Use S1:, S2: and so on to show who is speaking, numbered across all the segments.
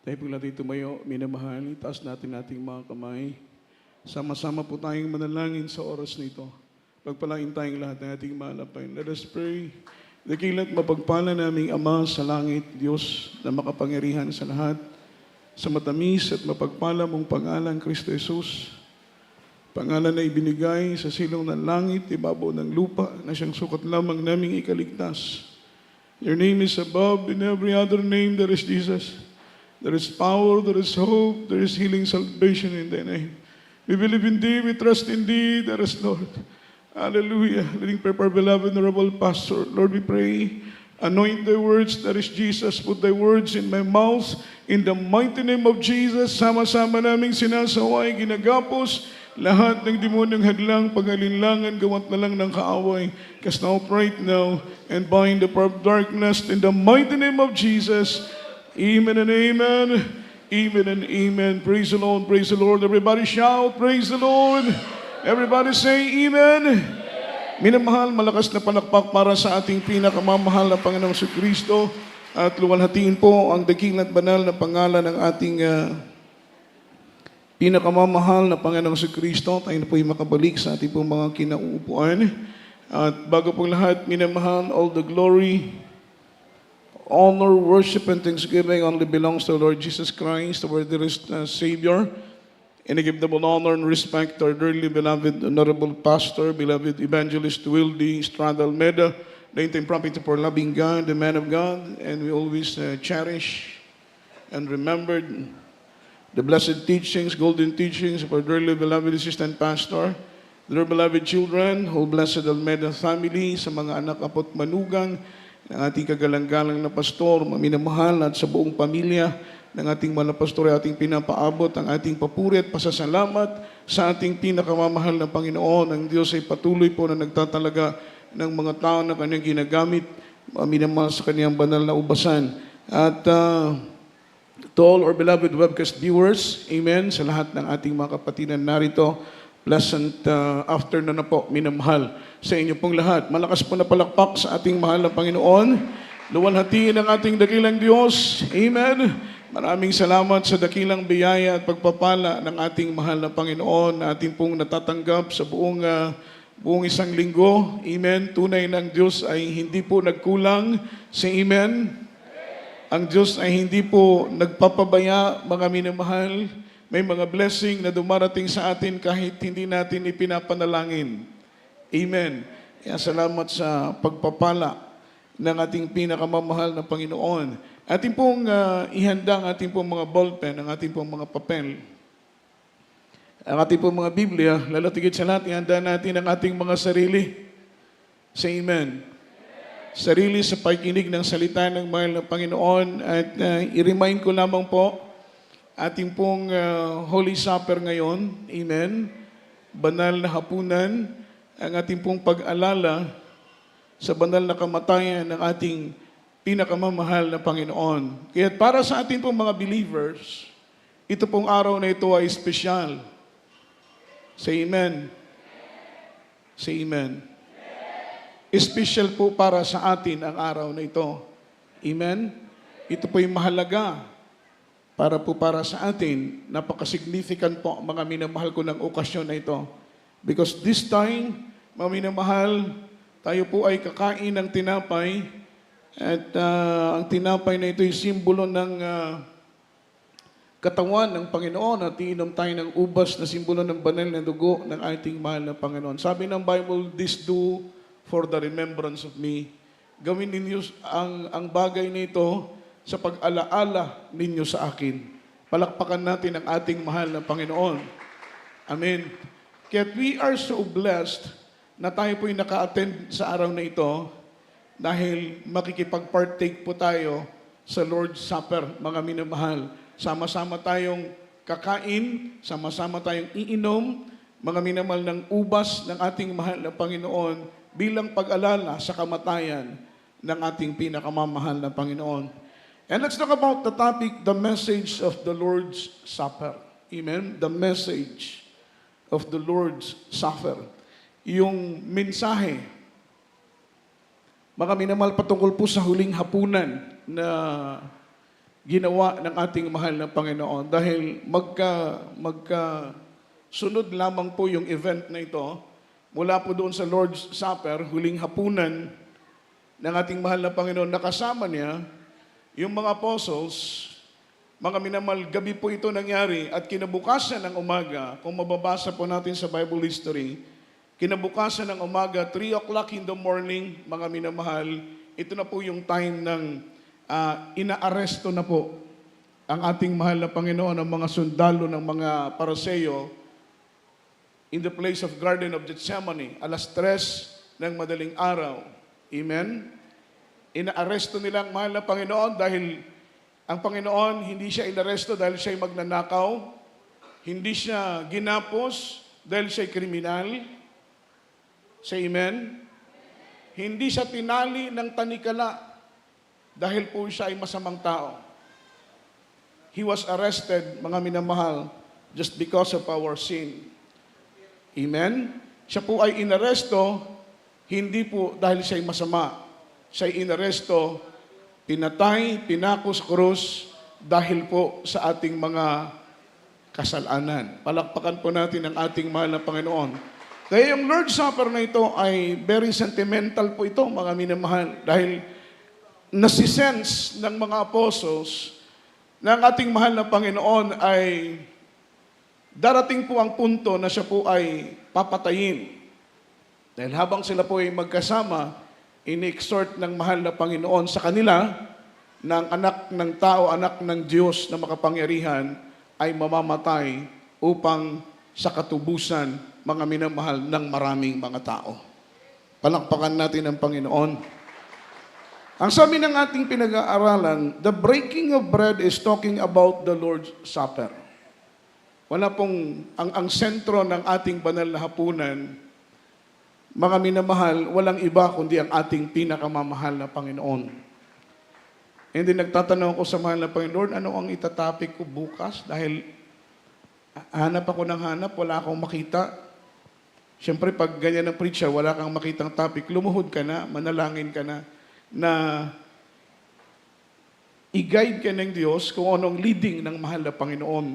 S1: Tayo po natin tumayo, minamahal, itaas natin ating mga kamay. Sama-sama po tayong manalangin sa oras na ito. Pagpalain tayong lahat ng ating malapay. Let us pray. Dakilat mapagpala naming Ama sa langit, Diyos na makapangyarihan sa lahat, sa matamis at mapagpala mong pangalan, Kristo Jesus. Pangalan na ibinigay sa silong ng langit, ibabaw ng lupa, na siyang sukat lamang naming ikaligtas. Your name is above in every other name, there is Jesus. There is power, there is hope, there is healing salvation in thy name. We believe in thee, we trust in thee, there is Lord. Hallelujah. Letting prepare, beloved, honorable pastor. Lord, we pray, anoint thy words, there is Jesus. Put thy words in my mouth. In the mighty name of Jesus, sama-sama naming sinasaway, ginagapos, lahat ng demonyong hadlang, pag-alinlangan, gawat na lang ng kaaway. Cast out right now and bind the power of darkness in the mighty name of Jesus. Amen and amen. Amen and amen. Praise the Lord, praise the Lord. Everybody shout, praise the Lord. Everybody say amen. Minamahal, malakas na palakpak para sa ating pinakamamahal na Panginoong Kristo at luwalhatiin po ang dakilang at banal na pangalan ng ating pinakamamahal na Panginoong Kristo. Tayo na po'y makabalik sa ating pong mga kinauupuan. At bago pong lahat, minamahal, all the glory, honor, worship, and thanksgiving only belongs to the Lord Jesus Christ, our dearest Savior. And I give double honor and respect to our dearly beloved honorable pastor, beloved evangelist Wildy Estrada Almeida, the interim prophet for loving God, the man of God, and we always cherish and remember the blessed teachings, golden teachings of our dearly beloved assistant pastor, their beloved children, whole blessed Almeida family, sa mga anak, apo't manugang, ng ating kagalang-galang na pastor, maminamahal at sa buong pamilya ng ating mga pastor ay ating pinapaabot ang ating papuri at pasasalamat sa ating pinakamamahal na Panginoon. Ang Diyos ay patuloy po na nagtatalaga ng mga tao na kanyang ginagamit, maminamahal sa kanyang banal na ubasan. At to all our beloved webcast viewers, amen, sa lahat ng ating mga kapatinan narito, pleasant afternoon na po, minamahal sa inyo pong lahat. Malakas po na palakpak sa ating mahal na Panginoon. Luwalhatiin ang ating dakilang Diyos. Amen. Maraming salamat sa dakilang biyaya at pagpapala ng ating mahal na Panginoon na ating pong natatanggap sa buong isang linggo. Amen. Tunay ng Diyos ay hindi po nagkulang. Say amen. Ang Diyos ay hindi po nagpapabaya, mga minamahal. May mga blessing na dumarating sa atin kahit hindi natin ipinapanalangin. Amen. Kaya salamat sa pagpapala ng ating pinakamamahal na Panginoon. Ating pong ihanda ang ating pong mga ballpen, ang ating pong mga papel. Ang ating pong mga Biblia, lalatigit sa lahat, ihanda natin ang ating mga sarili. Say amen. Sarili sa pakikinig ng salita ng mahal na Panginoon. At i-remind ko lamang po, ating pong Holy Supper ngayon, amen, banal na hapunan, ang ating pong pag-alala sa banal na kamatayan ng ating pinakamamahal na Panginoon. Kaya para sa ating pong mga believers, ito pong araw na ito ay espesyal. Say amen. Say amen. Espesyal po para sa atin ang araw na ito. Amen. Ito po yung mahalaga para sa atin, napaka-significant po, mga minamahal ko ng okasyon na ito. Because this time, mga minamahal, tayo po ay kakain ng tinapay at ang tinapay na ito ay simbolo ng katawan ng Panginoon at iinom tayo ng ubas na simbolo ng banal na dugo ng ating mahal na Panginoon. Sabi ng Bible, this do for the remembrance of me. Gawin ninyo ang bagay nito sa pag-alaala ninyo sa akin. Palakpakan natin ang ating mahal na Panginoon. Amen. Kaya we are so blessed na tayo po'y naka-attend sa araw na ito dahil makikipag-partake po tayo sa Lord's Supper, mga minamahal. Sama-sama tayong kakain, sama-sama tayong iinom, mga minamahal ng ubas ng ating mahal na Panginoon bilang pag-alala sa kamatayan ng ating pinakamamahal na Panginoon. And let's talk about the topic, the message of the Lord's Supper. Amen? The message of the Lord's Supper. Yung mensahe, mga minamahal, patungkol po sa huling hapunan na ginawa ng ating mahal na Panginoon dahil sunod lamang po yung event na ito mula po doon sa Lord's Supper, huling hapunan ng ating mahal na Panginoon. Nakasama niya yung mga apostles. Mga minamahal, gabi po ito nangyari at kinabukasan ng umaga, kung mababasa po natin sa Bible history, kinabukasan ng umaga, 3 o'clock in the morning, mga minamahal, ito na po yung time ng inaaresto na po ang ating mahal na Panginoon, ang mga sundalo ng mga Pariseo in the place of Garden of Gethsemane, 3:00 ng madaling araw. Amen? Inaaresto nila ang mahal na Panginoon dahil ang Panginoon hindi siya inaresto dahil siya'y magnanakaw, hindi siya ginapos dahil siya'y kriminal. Say amen? Hindi siya tinali ng tanikala dahil po siya ay masamang tao. He was arrested, mga minamahal, just because of our sin. Amen? Siya po ay inaresto, hindi po dahil siya'y masama. Siya'y inaresto, pinatay, pinako sa krus dahil po sa ating mga kasalanan. Palakpakan po natin ang ating mahal na Panginoon. Kaya yung Lord's Supper na ito ay very sentimental po ito, mga minamahal, dahil nasisense ng mga apostles na ang ating mahal na Panginoon ay darating po ang punto na siya po ay papatayin. Dahil habang sila po ay magkasama, ini-exhort ng mahal na Panginoon sa kanila ng anak ng tao, anak ng Diyos na makapangyarihan ay mamamatay upang sa katubusan, mga minamahal, ng maraming mga tao. Palakpakan natin ang Panginoon. Ang sabi ng ating pinag-aaralan, the breaking of bread is talking about the Lord's Supper. Wala pong, ang sentro ng ating banal na hapunan, mga minamahal, walang iba kundi ang ating pinakamamahal na Panginoon. And then nagtatanong ako sa mahal na Panginoon, ano ang itatopic ko bukas? Dahil hanap ako ng hanap, wala akong makita. Siyempre, pag ganyan ang preacher, wala kang makitang topic, lumuhod ka na, manalangin ka na i-guide ka ng Diyos kung anong leading ng mahal na Panginoon.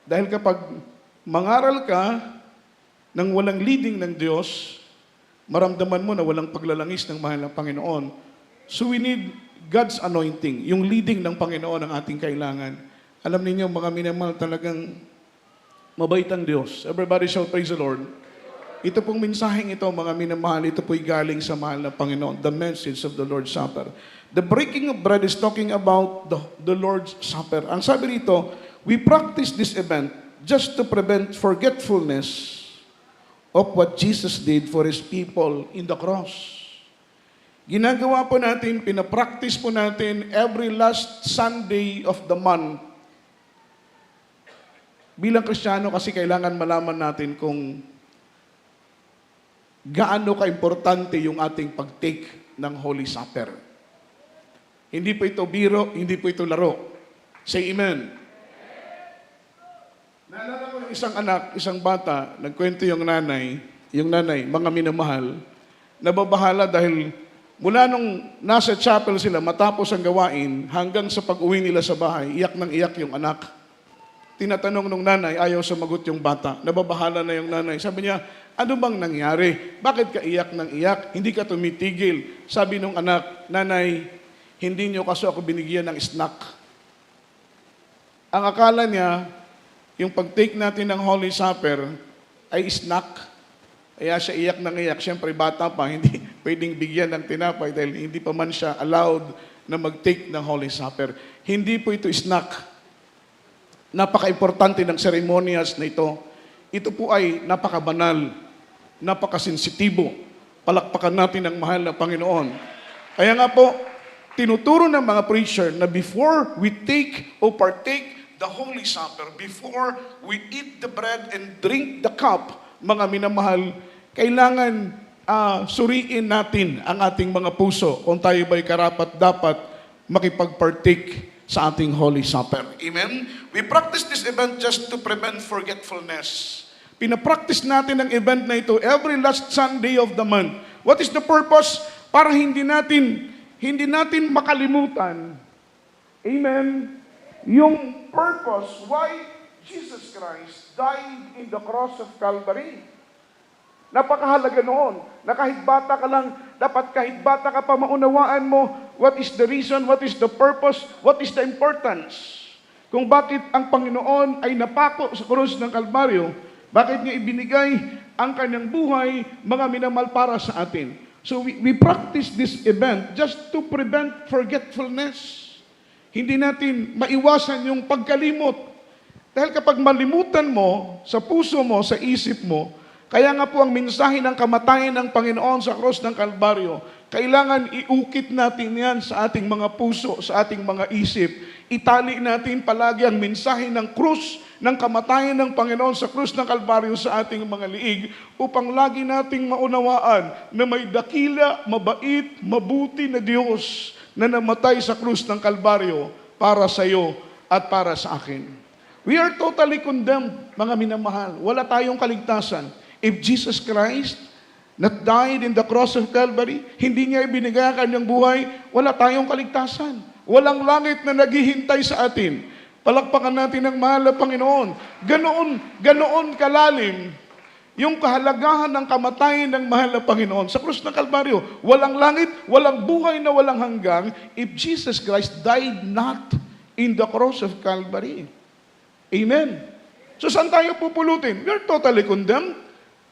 S1: Dahil kapag mangaral ka nang walang leading ng Diyos, maramdaman mo na walang paglalangis ng mahal na Panginoon. So we need God's anointing, yung leading ng Panginoon ang ating kailangan. Alam niyo mga minamahal, talagang mabait ang Diyos. Everybody shall praise the Lord. Ito pong mensaheng ito, mga minamahal, ito po'y galing sa mahal na Panginoon, the message of the Lord's Supper. The breaking of bread is talking about the Lord's Supper. Ang sabi rito, we practice this event just to prevent forgetfulness of what Jesus did for His people in the cross. Ginagawa po natin, pinapractice po natin every last Sunday of the month. Bilang Kristiyano kasi kailangan malaman natin kung gaano ka-importante yung ating pag-take ng Holy Supper. Hindi po ito biro, hindi po ito laro. Say amen. Naalala ko yung isang anak, isang bata, nagkwento yung nanay, mga minamahal, nababahala dahil mula nung nasa chapel sila, matapos ang gawain, hanggang sa pag-uwi nila sa bahay, iyak nang iyak yung anak. Tinatanong nung nanay, ayaw sumagot yung bata. Nababahala na yung nanay. Sabi niya, ano bang nangyari? Bakit ka iyak nang iyak? Hindi ka tumitigil. Sabi nung anak, nanay, hindi niyo kasi ako binigyan ng snack. Ang akala niya, yung pag-take natin ng Holy Supper ay snack. Kaya siya iyak nang iyak. Siyempre, bata pa, hindi pwedeng bigyan ng tinapay dahil hindi pa man siya allowed na mag-take ng Holy Supper. Hindi po ito snack. Napaka-importante ng seremonyas na ito. Ito po ay napakabanal, napakasensitibo. Palakpakan natin ang mahal na Panginoon. Kaya nga po, tinuturo ng mga preacher na before we take or partake the Holy Supper, before we eat the bread and drink the cup, mga minamahal, kailangan suriin natin ang ating mga puso kung tayo ba'y karapat-dapat makipag-partake sa ating Holy Supper. Amen? We practice this event just to prevent forgetfulness. Pinapractice natin ang event na ito every last Sunday of the month. What is the purpose? Para hindi natin makalimutan Amen? Yung purpose why Jesus Christ died in the cross of Calvary. Napakahalaga noon na kahit bata ka lang, dapat kahit bata ka pa maunawaan mo what is the reason, what is the purpose, what is the importance. Kung bakit ang Panginoon ay napako sa krus ng Kalbaryo, bakit niya ibinigay ang kanyang buhay, mga minamahal, para sa atin. So we practice this event just to prevent forgetfulness. Hindi natin maiwasan yung pagkalimot. Dahil kapag malimutan mo sa puso mo, sa isip mo, kaya nga po ang mensahe ng kamatayan ng Panginoon sa krus ng Kalbaryo, kailangan iukit natin yan sa ating mga puso, sa ating mga isip. Itali natin palagi ang mensahe ng krus, ng kamatayan ng Panginoon sa krus ng Kalbaryo sa ating mga liig, upang lagi nating maunawaan na may dakila, mabait, mabuti na Diyos na namatay sa krus ng Kalbaryo para sa iyo at para sa akin. We are totally condemned, mga minamahal. Wala tayong kaligtasan. If Jesus Christ not died in the cross of Calvary, hindi niya ibinigay ang kanyang buhay, wala tayong kaligtasan. Walang langit na naghihintay sa atin. Palakpakan natin ang mahal na Panginoon. Ganoon kalalim yung kahalagahan ng kamatayan ng mahal na Panginoon sa krus ng Kalbaryo. Walang langit, walang buhay na walang hanggang if Jesus Christ died not in the cross of Calvary. Amen. So saan tayo pupulutin? We are totally condemned.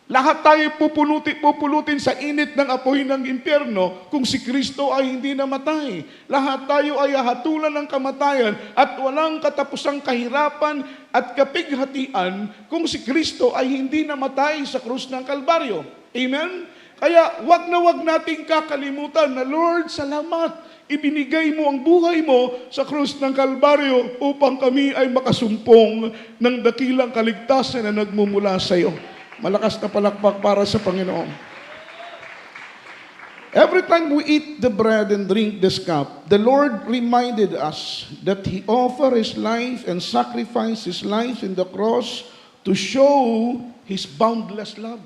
S1: Lahat tayo pupulutin sa init ng apoy ng impyerno kung si Kristo ay hindi namatay. Lahat tayo ay hahatulan ng kamatayan at walang katapusang kahirapan at kapighatian kung si Kristo ay hindi namatay sa krus ng Kalbaryo. Amen? Kaya wag nating kakalimutan na, Lord, salamat. Ibinigay mo ang buhay mo sa krus ng Kalbaryo upang kami ay makasumpong ng dakilang kaligtasan na nagmumula sa iyo. Malakas na palakpak para sa Panginoon. Every time we eat the bread and drink this cup, the Lord reminded us that He offered His life and sacrificed His life in the cross to show His boundless love.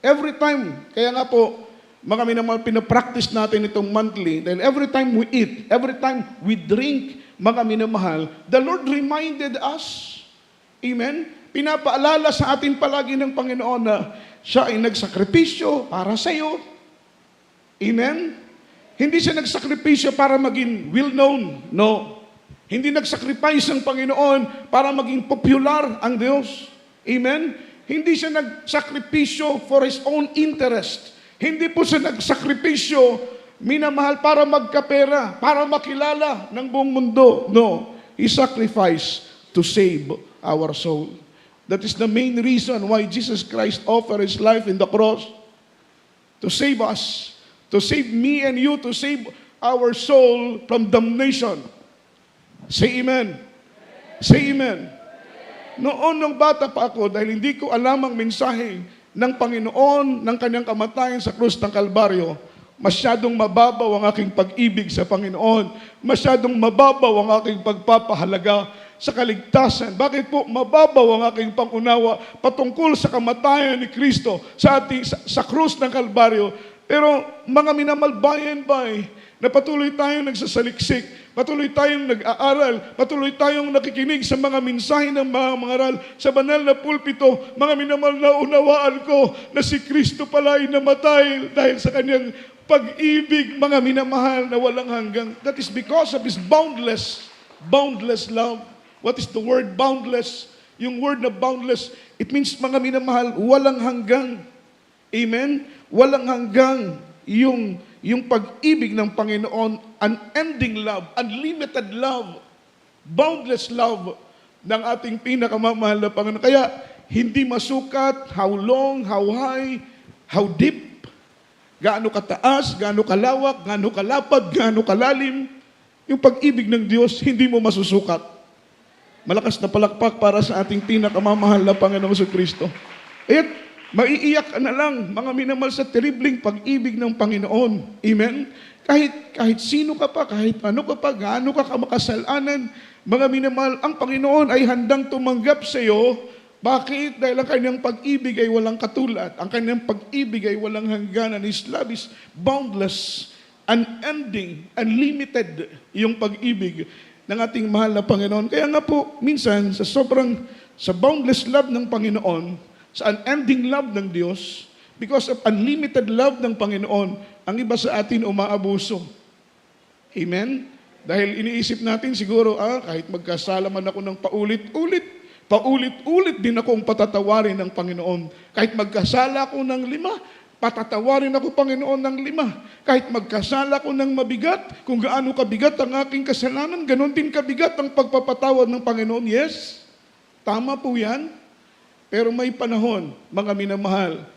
S1: Every time, kaya nga po, mga minamahal, pinapractice natin itong monthly, dahil every time we eat, every time we drink, mga minamahal, the Lord reminded us, amen, pinapaalala sa atin palagi ng Panginoon na siya ay nagsakripisyo para sa iyo. Amen? Hindi siya nagsakripisyo para maging well-known. No. Hindi nagsacrifice ang Panginoon para maging popular ang Diyos. Amen? Hindi siya nagsakripisyo for His own interest. Hindi po siya nagsakripisyo, minamahal, para magkapera, para makilala ng buong mundo. No. He sacrificed to save our soul. That is the main reason why Jesus Christ offered His life in the cross. To save us. To save me and you. To save our soul from damnation. Say amen. Say amen. Noon nung bata pa ako, dahil hindi ko alam ang mensahe ng Panginoon, ng kanyang kamatayan sa krus ng Kalbaryo, masyadong mababaw ang aking pag-ibig sa Panginoon. Masyadong mababaw ang aking pagpapahalaga sa kaligtasan. Bakit po mababaw ang aking pangunawa patungkol sa kamatayan ni Kristo sa krus ng Kalbaryo? Pero mga minamalbayan ba na patuloy tayong nagsasaliksik, patuloy tayong nag-aaral, patuloy tayong nakikinig sa mga mensahe ng mga mangaral sa banal na pulpito, mga minamahal, na unawaan ko na si Kristo pala ay namatay dahil sa kanyang pag-ibig, mga minamahal, na walang hanggang. That is because of His boundless love. What is the word boundless? Yung word na boundless, it means, mga minamahal, walang hanggang. Amen? Walang hanggang yung pag-ibig ng Panginoon, unending love, unlimited love, boundless love ng ating pinakamamahal na Panginoon. Kaya, hindi masukat how long, how high, how deep, gaano kataas, gaano kalawak, gaano kalapad, gaano kalalim. Yung pag-ibig ng Diyos, hindi mo masusukat. Malakas na palakpak para sa ating pinakamamahal na Panginoong Jesucristo. At maiiyak ka na lang, mga minamahal, sa terribling pag-ibig ng Panginoon. Amen? Kahit sino ka pa, kahit ano ka pa, gaano ka makasalanan, mga minamahal, ang Panginoon ay handang tumanggap sa iyo. Bakit? Dahil ang kanyang pag-ibig ay walang katulad. Ang kanyang pag-ibig ay walang hangganan. His love is boundless, unending, unlimited yung pag-ibig ng ating mahal na Panginoon. Kaya nga po, minsan, sa boundless love ng Panginoon, sa unending love ng Diyos, because of unlimited love ng Panginoon, ang iba sa atin umaabuso. Amen? Dahil iniisip natin siguro, kahit magkasala man ako ng paulit-ulit din akong patatawarin ng Panginoon. Kahit magkasala ako ng 5, patatawarin ako, Panginoon, ng 5. Kahit magkasala ko ng mabigat, kung gaano kabigat ang aking kasalanan, ganon din kabigat ang pagpapatawad ng Panginoon. Yes, tama po yan. Pero may panahon, mga minamahal,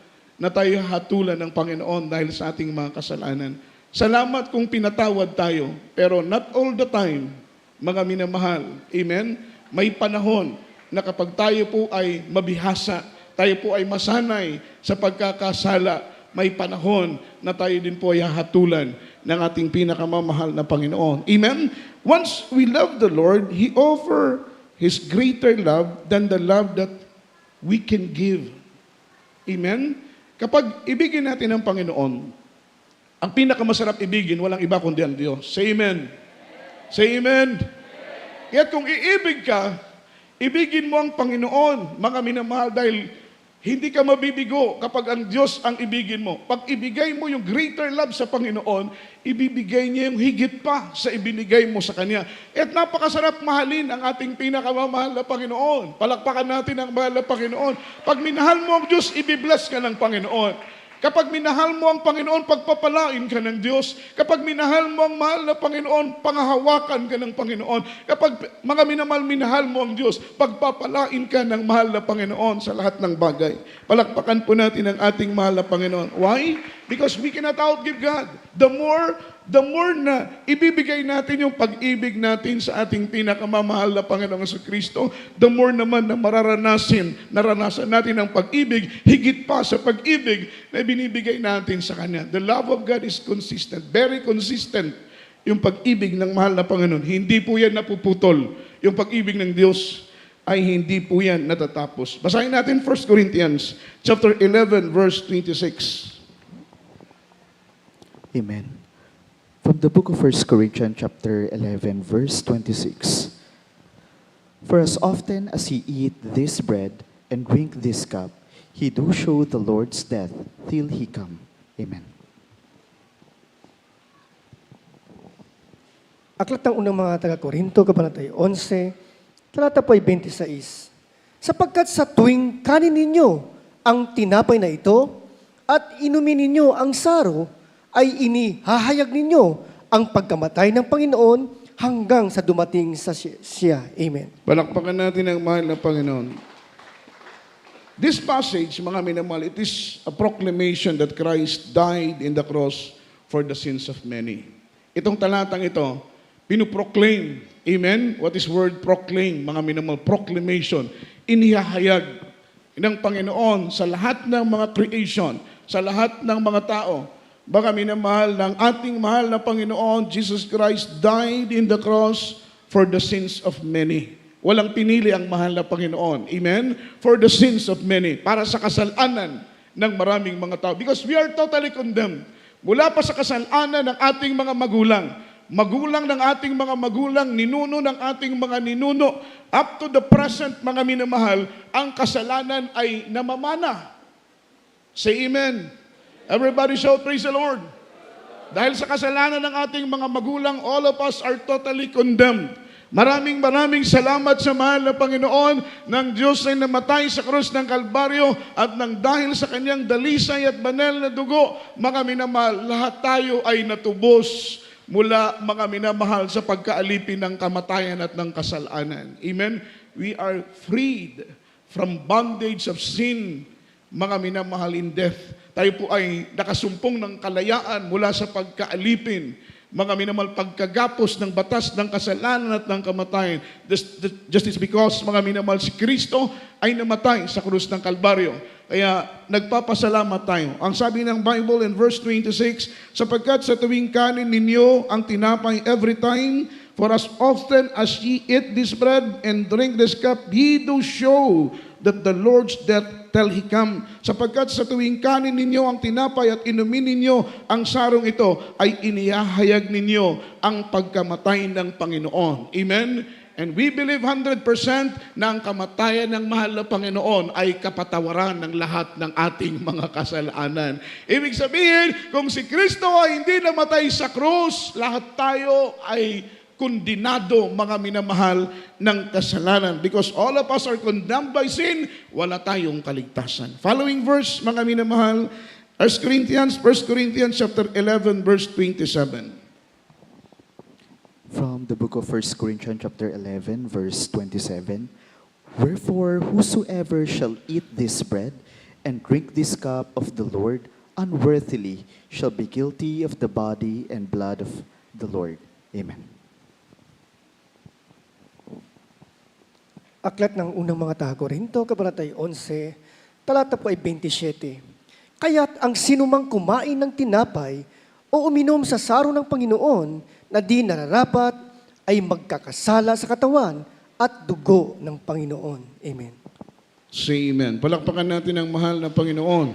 S1: na tayo hatulan ng Panginoon dahil sa ating mga kasalanan. Salamat kung pinatawad tayo, pero not all the time, mga minamahal. Amen? May panahon na kapag tayo po ay mabihasa, tayo po ay masanay sa pagkakasala, may panahon na tayo din po ay hahatulan ng ating pinakamamahal na Panginoon. Amen? Once we love the Lord, He offer His greater love than the love that we can give. Amen? Kapag ibigin natin ang Panginoon, ang pinakamasarap ibigin, walang iba kundi ang Diyos. Say amen. Say amen. Kaya kung iibig ka, ibigin mo ang Panginoon, mga minamahal, dahil hindi ka mabibigo kapag ang Diyos ang ibigin mo. Pag ibigay mo yung greater love sa Panginoon, ibibigay niya yung higit pa sa ibinigay mo sa Kanya. At napakasarap mahalin ang ating pinakamamahal na Panginoon. Palakpakan natin ang mahal na Panginoon. Pag minahal mo ang Diyos, ibibless ka ng Panginoon. Kapag minahal mo ang Panginoon, pagpapalain ka ng Diyos. Kapag minahal mo ang mahal na Panginoon, pangahawakan ka ng Panginoon. Kapag mga minahal mo ang Diyos, pagpapalain ka ng mahal na Panginoon sa lahat ng bagay. Palakpakan po natin ang ating mahal na Panginoon. Why? Because we cannot outgive God. The more na ibibigay natin yung pag-ibig natin sa ating pinakamamahal na Panginoong Kristo, the more naman na naranasan natin ang pag-ibig, higit pa sa pag-ibig na binibigay natin sa Kanya. The love of God is consistent, very consistent. Yung pag-ibig ng mahal na Panginoon, hindi po yan napuputol. Yung pag-ibig ng Diyos ay hindi po yan natatapos. Basahin natin 1 Corinthians chapter 11, verse 26.
S2: Amen. From the book of 1 Corinthians chapter 11, verse 26. For as often as ye eat this bread and drink this cup, ye do show the Lord's death till he come. Amen.
S3: Aklat ng unang mga taga-Korinto, Kabanata 11, talata po ay 26. Sapagkat sa tuwing kanin ninyo ang tinapay na ito at inumin ninyo ang saro, ay inihahayag ninyo ang pagkamatay ng Panginoon hanggang sa dumating sa siya. Amen.
S1: Palakpakan natin ang mahal na Panginoon. This passage, mga minamahal, it is a proclamation that Christ died in the cross for the sins of many. Itong talatang ito, pinuproclaim. Amen? What is word proclaim? Mga minamahal, proclamation. Inihahayag ng Panginoon sa lahat ng mga creation, sa lahat ng mga tao. Baka minamahal ng ating mahal na Panginoon, Jesus Christ died in the cross for the sins of many. Walang pinili ang mahal na Panginoon. Amen? For the sins of many. Para sa kasalanan ng maraming mga tao. Because we are totally condemned. Mula pa sa kasalanan ng ating mga magulang. Magulang ng ating mga magulang, ninuno ng ating mga ninuno. Up to the present, mga minamahal, ang kasalanan ay namamana. Say amen. Everybody shout, praise the Lord. Dahil sa kasalanan ng ating mga magulang, all of us are totally condemned. Maraming salamat sa mahal na Panginoon ng Diyos ay namatay sa krus ng Kalbaryo at nang dahil sa kanyang dalisay at banal na dugo, mga minamahal, lahat tayo ay natubos mula, mga minamahal, sa pagkaalipin ng kamatayan at ng kasalanan. Amen? We are freed from bondage of sin, mga minamahal, in death. Tayo po ay nakasumpong ng kalayaan mula sa pagkaalipin, mga minamahal, pagkagapos ng batas ng kasalanan at ng kamatayan. Just is because, mga minamahal, si Kristo ay namatay sa krus ng Kalbaryo. Kaya nagpapasalamat tayo. Ang sabi ng Bible in verse 26, sapagkat sa tuwing kanin ninyo ang tinapay every time, for as often as ye eat this bread and drink this cup, ye do show that the Lord's death till he come. Sapagkat sa tuwing kanin ninyo ang tinapay at inumin ninyo ang sarong ito, ay inihahayag ninyo ang pagkamatay ng Panginoon. Amen? And we believe 100% na ang kamatayan ng mahal na Panginoon ay kapatawaran ng lahat ng ating mga kasalanan. Ibig sabihin, kung si Kristo ay hindi namatay sa krus, lahat tayo ay kondinado, mga minamahal, ng kasalanan. Because all of us are condemned by sin, wala tayong kaligtasan. Following verse, mga minamahal, 1 Corinthians chapter 11, verse 27.
S2: From the book of 1 Corinthians chapter 11, verse 27, Wherefore whosoever shall eat this bread and drink this cup of the Lord unworthily shall be guilty of the body and blood of the Lord. Amen.
S3: Aklat ng unang mga taga-Korinto, Kabanata 11, talata po ay 27. Kaya't ang sinumang kumain ng tinapay o uminom sa saro ng Panginoon na di nararapat ay magkakasala sa katawan at dugo ng Panginoon. Amen.
S1: Say amen. Palakpakan natin ang mahal na Panginoon.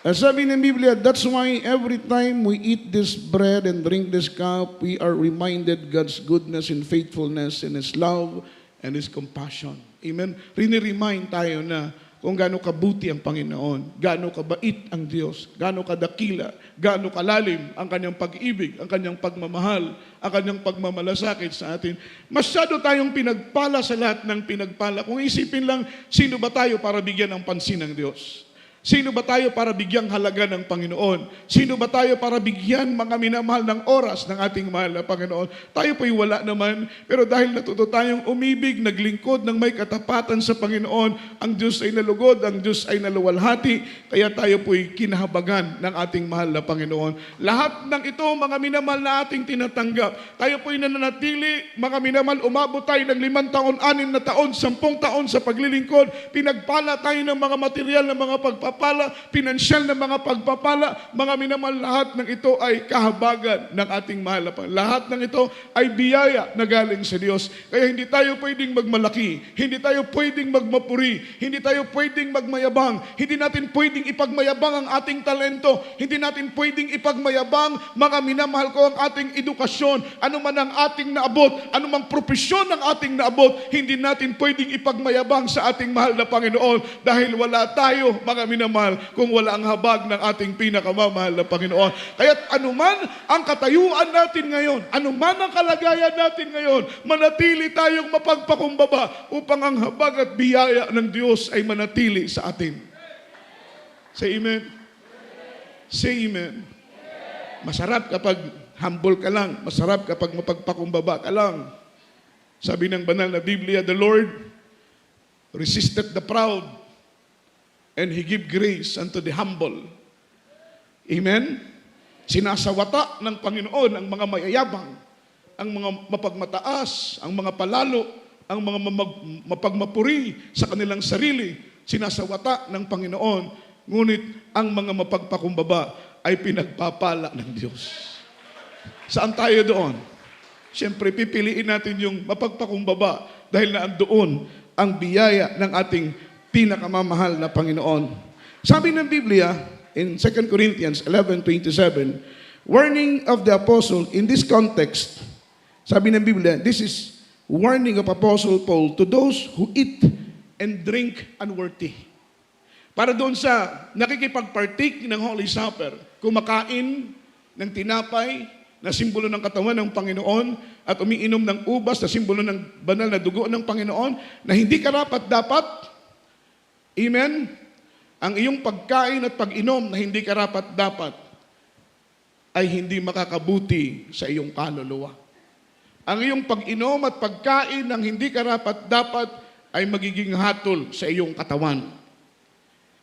S1: As sabi ng Biblia, that's why every time we eat this bread and drink this cup, we are reminded God's goodness and faithfulness and His love and His compassion. Amen? Rini-remind tayo na kung gaano kabuti ang Panginoon, gaano kabait ang Diyos, gaano kadakila, gaano kalalim ang kanyang pag-ibig, ang kanyang pagmamahal, ang kanyang pagmamalasakit sa atin. Masyado tayong pinagpala sa lahat ng pinagpala. Kung isipin lang, sino ba tayo para bigyan ng pansin ng Diyos? Sino ba tayo para bigyang halaga ng Panginoon? Sino ba tayo para bigyan mga minamahal ng oras ng ating mahal na Panginoon? Tayo po'y wala naman, pero dahil natuto tayong umibig, naglingkod ng may katapatan sa Panginoon, ang Diyos ay nalugod, ang Diyos ay naluwalhati, kaya tayo po'y kinahabagan ng ating mahal na Panginoon. Lahat ng ito, mga minamahal na ating tinatanggap, tayo po'y nananatili, mga minamahal, umabot tayo ng 5 taon, 6 na taon, 10 taon sa paglilingkod, pinagpala tayo ng mga material na mga pagpapala, pinansyal na mga pagpapala, mga minamahal, lahat ng ito ay kahabagan ng ating mahal na Panginoon. Lahat ng ito ay biyaya na galing sa Diyos. Kaya hindi tayo pwedeng magmalaki, hindi tayo pwedeng magmapuri, hindi tayo pwedeng magmayabang, hindi natin pwedeng ipagmayabang ang ating talento, hindi natin pwedeng ipagmayabang, mga minamahal ko, ang ating edukasyon, ano man ang ating naabot, ano mang propesyon ang ating naabot, hindi natin pwedeng ipagmayabang sa ating mahal na Panginoon dahil wala tayo, mga minamahal, kung wala ang habag ng ating pinakamamahal na Panginoon. Kaya't anuman ang katayuan natin ngayon, anuman ang kalagayan natin ngayon, manatili tayong mapagpakumbaba upang ang habag at biyaya ng Diyos ay manatili sa atin. Say amen. Say amen. Masarap kapag humble ka lang, masarap kapag mapagpakumbaba ka lang. Sabi ng banal na Biblia, the Lord resisted the proud, and He give grace unto the humble. Amen? Sinasawata ng Panginoon ang mga mayayabang, ang mga mapagmataas, ang mga palalo, ang mga mapagmapuri sa kanilang sarili. Sinasawata ng Panginoon, ngunit ang mga mapagpakumbaba ay pinagpapala ng Diyos. Saan tayo doon? Siyempre, pipiliin natin yung mapagpakumbaba dahil na doon ang biyaya ng ating pinakamamahal na Panginoon. Sabi ng Biblia in 2 Corinthians 11:27, warning of the apostle in this context, sabi ng Biblia, this is warning of Apostle Paul to those who eat and drink unworthy. Para doon sa nakikipagpartake ng Holy Supper, kumakain ng tinapay na simbolo ng katawan ng Panginoon at umiinom ng ubas na simbolo ng banal na dugo ng Panginoon na hindi karapat-dapat. Amen? Ang iyong pagkain at pag-inom na hindi karapat-dapat ay hindi makakabuti sa iyong kaluluwa. Ang iyong pag-inom at pagkain ng hindi karapat-dapat ay magiging hatol sa iyong katawan.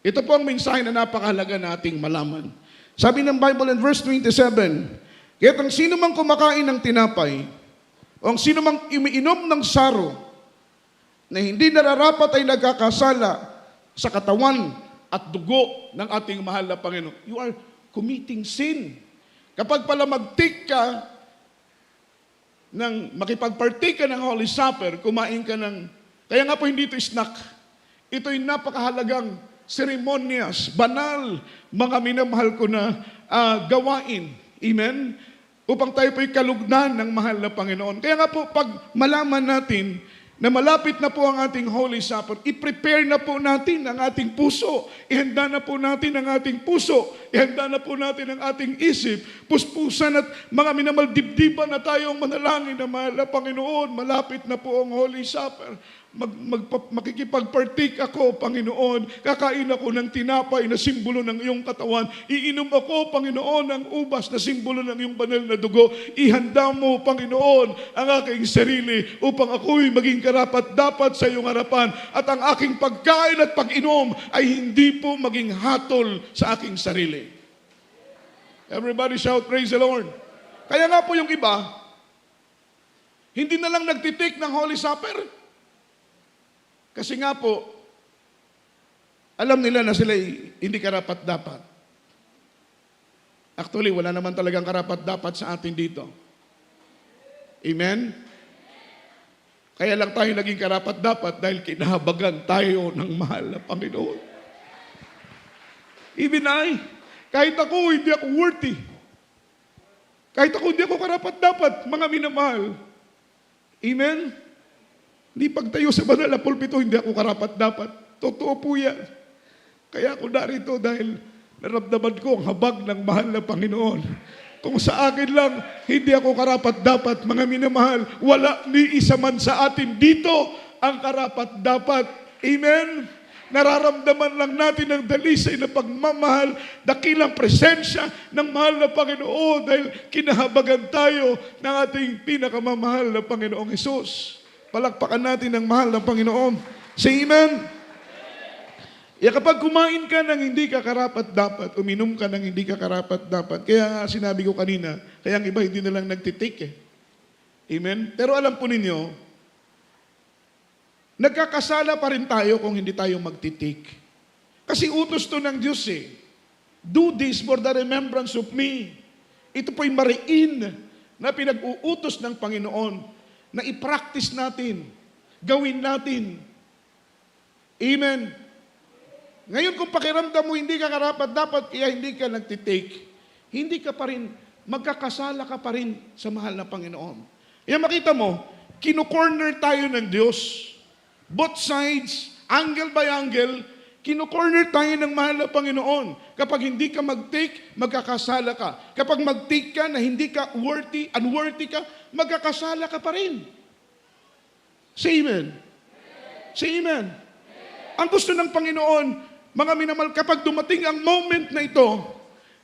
S1: Ito po ang mensahe na napakahalaga nating malaman. Sabi ng Bible in verse 27, kaya't ang sino mang kumakain ng tinapay o ang sino mang umiinom ng saro na hindi nararapat ay nagkakasala sa katawan at dugo ng ating mahal na Panginoon. You are committing sin. Kapag pala mag-take ka makipag-partake ka ng Holy Supper, kumain ka ng, kaya nga po hindi ito snack. Ito'y napakahalagang seremonyas, banal, mga minamahal ko na gawain. Amen? Upang tayo po'y kalugdan ng mahal na Panginoon. Kaya nga po, pag malaman natin na malapit na po ang ating Holy Supper, i-prepare na po natin ang ating puso. Ihanda na po natin ang ating puso. Ihanda na po natin ang ating isip. Puspusan at mga minamaldibdiban na tayong manalangin na mahal na Panginoon. Malapit na po ang Holy Supper. Makikipag-partake ako, Panginoon. Kakain ako ng tinapay na simbolo ng iyong katawan. Iinom ako, Panginoon, ng ubas na simbolo ng iyong banal na dugo. Ihanda mo, Panginoon, ang aking sarili upang ako'y maging karapat-dapat sa iyong harapan. At ang aking pagkain at pag-inom ay hindi po maging hatol sa aking sarili. Everybody shout, praise the Lord. Kaya nga po yung iba, hindi na lang nagtitik ng Holy Supper. Kasi nga po, alam nila na sila hindi karapat-dapat. Actually, wala naman talagang karapat-dapat sa atin dito. Amen? Kaya lang tayo naging karapat-dapat dahil kinahabagan tayo ng mahal na Panginoon. Even kahit ako, hindi ako worthy. Kahit ako, hindi ako karapat-dapat, mga minamahal. Amen? Hindi pagtayo sa banal na pulpito, hindi ako karapat-dapat. Totoo po yan. Kaya ako narito dahil naramdaman ko ang habag ng mahal na Panginoon. Kung sa akin lang, hindi ako karapat-dapat, mga minamahal, wala ni isa man sa atin dito ang karapat-dapat. Amen? Nararamdaman lang natin ang dalisay na pagmamahal, dakilang presensya ng mahal na Panginoon dahil kinahabagan tayo ng ating pinakamamahal na Panginoong Hesus. Palakpakan natin ang mahal ng Panginoon. Say amen. Kapag kumain ka ng hindi ka karapat-dapat, uminom ka ng hindi ka karapat-dapat, kaya sinabi ko kanina, kaya ang iba hindi na lang nagtitik Amen? Pero alam po ninyo, nagkakasala pa rin tayo kung hindi tayo magtitik. Kasi utos to ng Diyos Do this for the remembrance of me. Ito po'y mariin na pinag-uutos ng Panginoon na i-practice natin, gawin natin. Amen. Ngayon kung pakiramdam mo hindi ka karapat-dapat, kaya hindi ka nagtitake, hindi ka pa rin, magkakasala ka pa rin sa mahal na Panginoon. Kaya makita mo, kino-corner tayo ng Diyos. Both sides, angle by angle, kino-corner tayo ng mahal na Panginoon. Kapag hindi ka mag-take, magkakasala ka. Kapag mag-take ka na hindi ka worthy, unworthy ka, magkakasala ka pa rin. Say amen. Say amen. Ang gusto ng Panginoon, mga minamahal, kapag dumating ang moment na ito,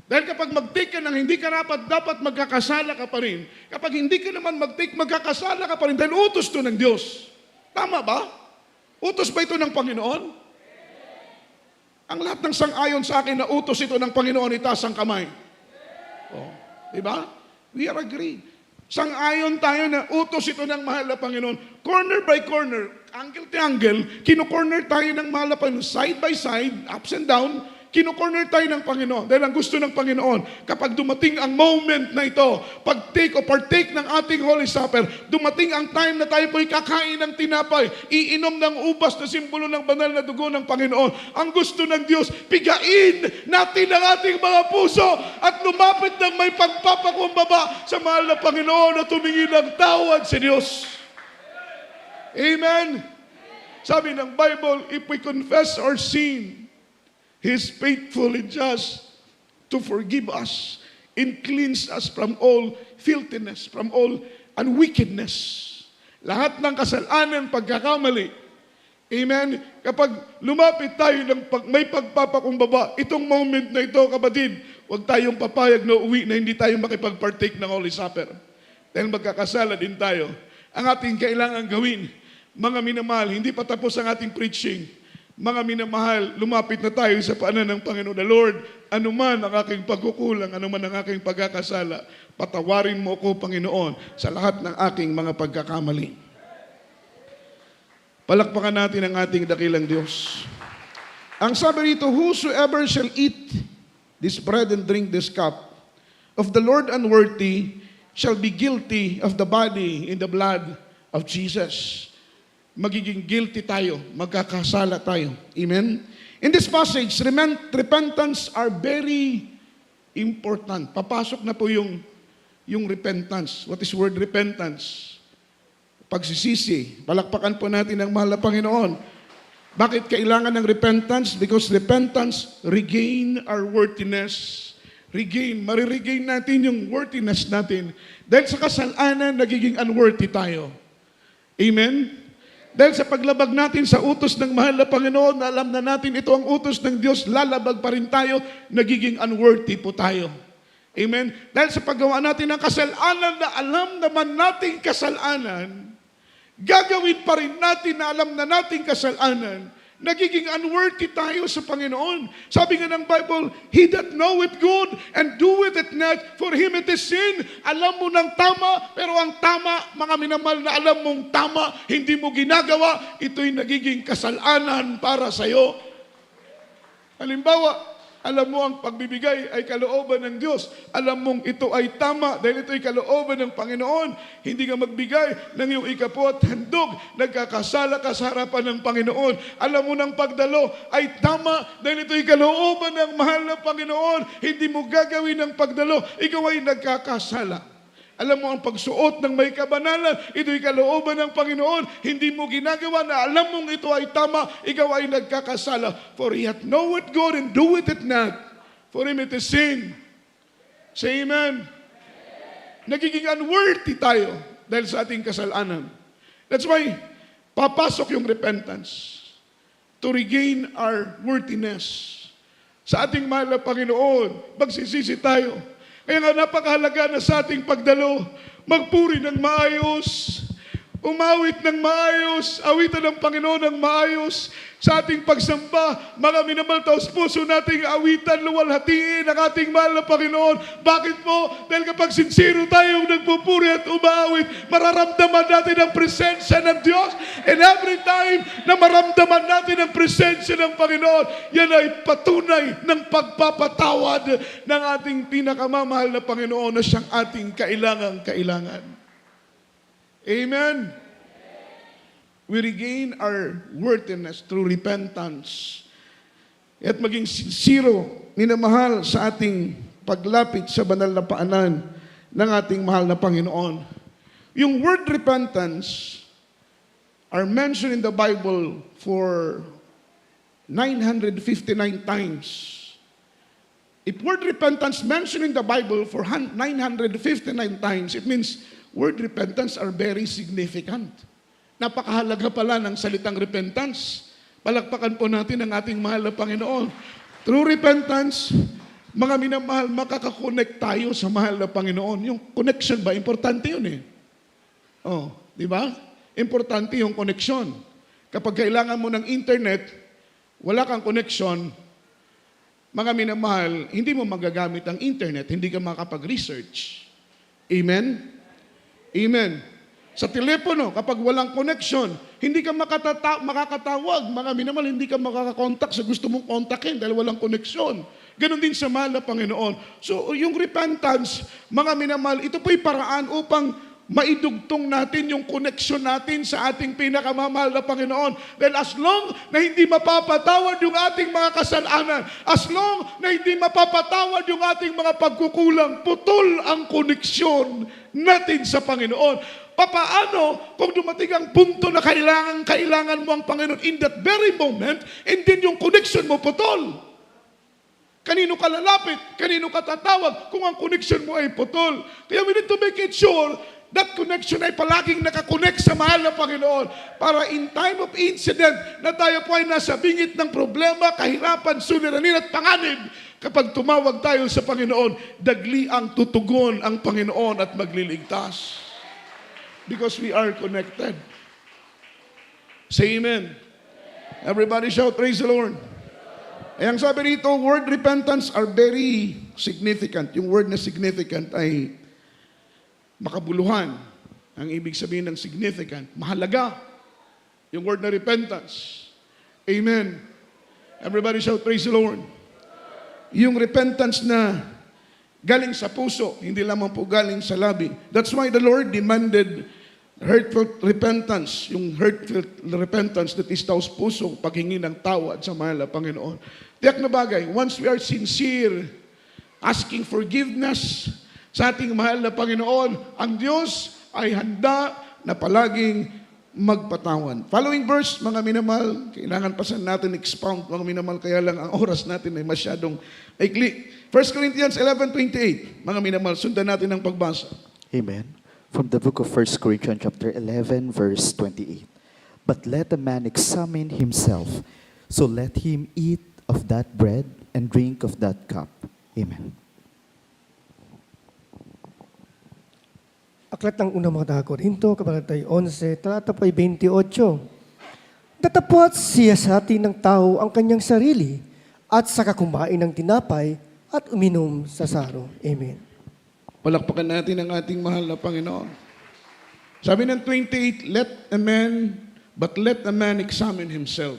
S1: dahil kapag mag-take ka ng hindi ka dapat magkakasala ka pa rin. Kapag hindi ka naman mag-take, magkakasala ka pa rin dahil utos to ng Diyos. Tama ba? Utos ba ito ng Panginoon? Ang lahat ng sang-ayon sa akin na utos ito ng Panginoon, itaas ang kamay. Diba? We are agreed. Sang-ayon tayo na utos ito ng mahal na Panginoon. Corner by corner, angle to angle, kino-corner tayo ng mahal na Panginoon. Side by side, ups and down, kino-corner tayo ng Panginoon. Dahil ang gusto ng Panginoon, kapag dumating ang moment na ito, pag-take o partake ng ating Holy Supper, dumating ang time na tayo po'y kakain ng tinapay, iinom ng ubas na simbolo ng banal na dugo ng Panginoon. Ang gusto ng Diyos, pigain natin ang ating mga puso at lumapit ng may pagpapakumbaba sa mahal na Panginoon at humingi ng tawad sa Diyos. Amen? Sabi ng Bible, if we confess our sin, He is faithful and just to forgive us and cleanse us from all filthiness, from all unwickedness. Lahat ng kasalanan, pagkakamali. Amen? Kapag lumapit tayo ng may pagpapakumbaba, itong moment na ito, kapatid, huwag tayong papayag na uwi na hindi tayo makipag-partake ng Holy Supper. Dahil magkakasala din tayo. Ang ating kailangan gawin, mga minamahal, hindi pa tapos ang ating preaching. Mga minamahal, lumapit na tayo sa paanan ng Panginoon. The Lord, anuman ang aking pagkukulang, anuman ang aking pagkakasala, patawarin mo ako, Panginoon, sa lahat ng aking mga pagkakamali. Palakpakan natin ang ating dakilang Diyos. Ang sabi rito, whosoever shall eat this bread and drink this cup of the Lord unworthy shall be guilty of the body and the blood of Jesus. magiging guilty tayo, magkakasala tayo. Amen? In this passage, repentance are very important. Papasok na po yung repentance. What is word repentance? Pagsisisi. Palakpakan po natin ang mahal na Panginoon. Bakit kailangan ng repentance? Because repentance regain our worthiness. Mariregain natin yung worthiness natin. Dahil sa kasalanan, nagiging unworthy tayo. Amen? Dahil sa paglabag natin sa utos ng mahal na Panginoon, na alam na natin ito ang utos ng Diyos, lalabag pa rin tayo, nagiging unworthy po tayo. Amen? Dahil sa paggawa natin ng kasalanan na alam naman nating kasalanan, gagawin pa rin natin na alam na nating kasalanan, nagiging unworthy tayo sa Panginoon. Sabi nga ng Bible, he that knoweth good and doeth it not, for him it is sin. Alam mo ng tama, pero ang tama, mga minamahal na alam mong tama, hindi mo ginagawa, ito'y nagiging kasalanan para sa'yo. Halimbawa, alam mo ang pagbibigay ay kalooban ng Diyos. Alam mong ito ay tama dahil ito ay kalooban ng Panginoon. Hindi ka magbigay ng iyong ikapo at handog. Nagkakasala ka sa harapan ng Panginoon. Alam mo ng pagdalo ay tama dahil ito ay kalooban ng mahal na Panginoon. Hindi mo gagawin ng pagdalo. Ikaw ay nagkakasala. Alam mo ang pagsuot ng may kabanalan, ito'y kalooban ng Panginoon. Hindi mo ginagawa na alam mong ito ay tama, ikaw ay nagkakasala. For he hath knoweth good and doeth it not. For him it is sin. Say amen. Nagiging unworthy tayo dahil sa ating kasalanan. That's why, papasok yung repentance to regain our worthiness. Sa ating mahal na Panginoon, magsisisi tayo. Kaya nga napakahalaga na sa ating pagdalo, magpuri ng maayos, umawit ng maayos, awitan ng Panginoon ng maayos, sa ating pagsamba, mga minamahal taos puso nating awitan, luwalhatiin ang ating mahal na Panginoon. Bakit po? Dahil kapag sincero tayong nagpupuri at umaawit, mararamdaman natin ang presensya ng Diyos. And every time na maramdaman natin ang presensya ng Panginoon, yan ay patunay ng pagpapatawad ng ating pinakamamahal na Panginoon na siyang ating kailangan. Amen. We regain our worthiness through repentance. At maging sincero, minamahal sa ating paglapit sa banal na paanan ng ating mahal na Panginoon. Yung word repentance are mentioned in the Bible for 959 times. If word repentance mentioned in the Bible for 959 times, it means word repentance are very significant. Napakahalaga pala ng salitang repentance. Palakpakan po natin ang ating mahal na Panginoon. Through repentance, mga minamahal, makakakonect tayo sa mahal na Panginoon. Yung connection ba? Importante yun eh. Oh, di ba? Importante yung connection. Kapag kailangan mo ng internet, wala kang connection, mga minamahal, hindi mo magagamit ang internet, hindi ka makapag-research. Amen? Amen. Sa telepono, kapag walang connection, hindi ka makakatawag. Mga minamahal, hindi ka makakakontak sa gusto mong kontakin dahil walang connection. Ganon din sa mahal na Panginoon. So, yung repentance, mga minamahal, ito po'y paraan upang maidugtong natin yung connection natin sa ating pinakamamahal na Panginoon. Dahil as long na hindi mapapatawad yung ating mga kasalanan, as long na hindi mapapatawad yung ating mga pagkukulang, putol ang koneksyon natin sa Panginoon. Papaano kung dumating ang punto na kailangan mo ang Panginoon in that very moment, and then yung connection mo putol? Kanino ka lalapit? Kanino ka tatawag kung ang connection mo ay putol? Kaya we need to make it sure that connection ay palaging nakakonect sa mahal na Panginoon para in time of incident na tayo po ay nasa bingit ng problema, kahirapan, suliranin at panganib, kapag tumawag tayo sa Panginoon, dagli ang tutugon ang Panginoon at magliligtas. Because we are connected. Say amen. Everybody shout, praise the Lord. Ay ang sabi rito, word repentance are very significant. Yung word na significant ay makabuluhan. Ang ibig sabihin ng significant, mahalaga. Yung word na repentance. Amen. Everybody shout, praise the Lord. Yung repentance na galing sa puso, hindi lamang po galing sa labi. That's why the Lord demanded Heartfelt repentance, yung heartfelt repentance that is taos pusong paghingi ng tawad sa mahal na Panginoon. Tiyak na bagay, once we are sincere, asking forgiveness sa ating mahal na Panginoon, ang Diyos ay handa na palaging magpatawan. Following verse, mga minamahal, kailangan pa sa natin expound, mga minamahal, kaya lang ang oras natin ay masyadong ikli. 1 Corinthians 11:28, mga minamahal, sundan natin ang pagbasa.
S2: Amen. From the book of 1 Corinthians chapter 11, verse 28. But let a man examine himself, so let him eat of that bread and drink of that cup. Amen.
S3: Aklat ng unang mga Korinto, Kabanata 11, talata 28. Datapwat siya sa atin ng tao ang kanyang sarili at saka kumain ng tinapay at uminom sa saro. Amen.
S1: Palakpakan natin ang ating mahal na Panginoon. Sabi ng 28, let a man examine himself.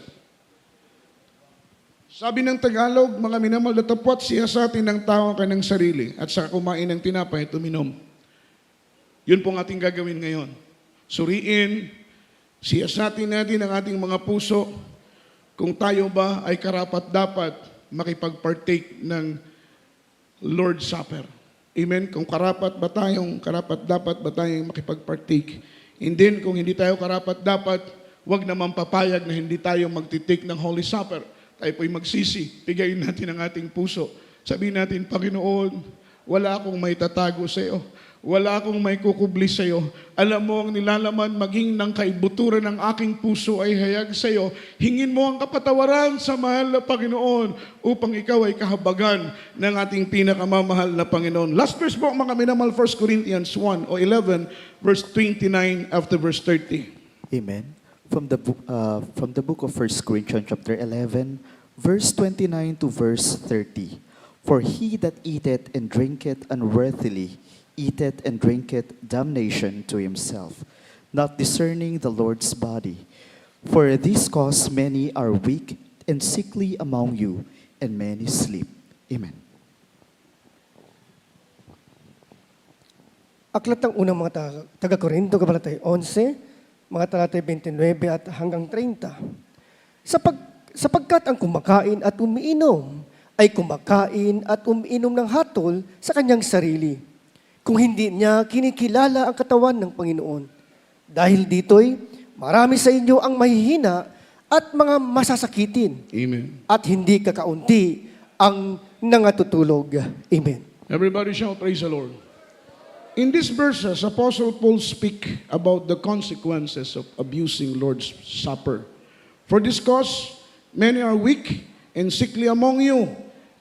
S1: Sabi ng Tagalog, mga minamahal, datapwat siya sa atin ng tao ang kanyang sarili at saka kumain ng tinapay at uminom. Yun pong ating gagawin ngayon. Suriin, siyasatin natin ang ating mga puso kung tayo ba ay karapat-dapat makipag-partake ng Lord's Supper. Amen? Kung karapat-dapat ba tayong makipag-partake. And then, kung hindi tayo karapat-dapat, wag naman papayag na hindi tayo magtitake ng Holy Supper. Tayo po'y magsisi, pigayin natin ang ating puso. Sabihin natin, Panginoon, wala akong may tatago sa iyo. Wala akong may kukubli sa iyo. Alam mo, ang nilalaman maging ng kaibuturan ng aking puso ay hayag sa iyo. Hingin mo ang kapatawaran sa mahal na Panginoon upang ikaw ay kahabagan ng ating pinakamamahal na Panginoon. Last verse po, mga minamahal, 1 Corinthians 1 o 11, verse 29 after verse 30.
S2: Amen. From the book of 1 Corinthians chapter 11, verse 29 to verse 30. For he that eateth and drinketh unworthily eateth and drinketh damnation to himself, not discerning the Lord's body. For this cause many are weak and sickly among you, and many sleep. Amen.
S3: Aklat ng unang mga taga-Korinto, Kabanata 11, mga talata 29 at hanggang 30. Sapagkat ang kumakain at umiinom ay kumakain at umiinom ng hatol sa kanyang sarili, kung hindi niya kinikilala ang katawan ng Panginoon. Dahil dito'y marami sa inyo ang mahihina at mga masasakitin.
S1: Amen.
S3: At hindi kakaunti ang nangatutulog. Amen.
S1: Everybody shout, praise the Lord. In these verses, Apostle Paul speak about the consequences of abusing Lord's Supper. For this cause, many are weak and sickly among you,